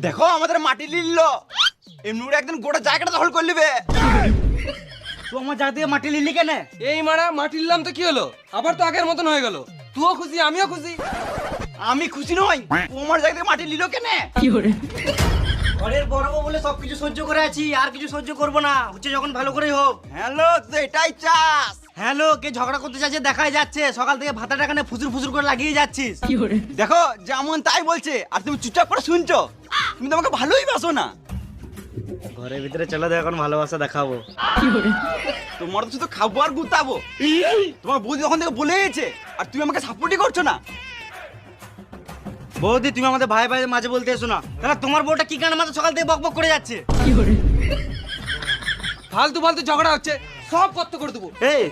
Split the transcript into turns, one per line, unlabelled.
দেখো আমাদের মাটি লিলল এমনি করে একদিন গোটা জায়গাটা দখল করে নেবে।
তুই আমার জায়গা থেকে মাটি নিলি কেন?
এই মারা মাটি নিলাম তো কি হলো, আবার তো আগের মতন হয়ে গেল। তুইও খুশি আমিও খুশি।
আমি খুশি নই, তোমার জায়গা থেকে মাটি নিল কেন?
ঘরের বড় বউ বলে সবকিছু সহ্য করে আছি, আর কিছু সহ্য করব না। হচ্ছে যখন ভালো করেই হোক।
হ্যালো, তো এটাই চাস?
হ্যালো, কে ঝগড়া করতে চাচ্ছে দেখাই যাচ্ছে। সকাল থেকে ভাতাটা কানে ফুসুর ফুসুর করে লাগিয়ে যাচ্ছিস।
দেখো যেমন তাই বলছে আর তুমি চুপচাপ করে শুনছো। তুমি তো আমাকে ভালোই বাসো না।
ঘরের ভিতরে চলে তো এখন ভালোবাসা দেখাবো।
তোমার তো শুধু খাবো আর গুতাবো। তোমার বৌদি তখন থেকে বলে গেছে আর তুমি আমাকে সাপোর্টই করছো না।
বৌদি, তুমি আমাদের ভাই ভাই মাঝে বলতে এসো না। তাহলে তোমার বউটা কি কারণে আমাদের সকাল থেকে বকবক করে যাচ্ছে?
ফালতু ফালতু ঝগড়া হচ্ছে, সব কত করে দেবো।
এই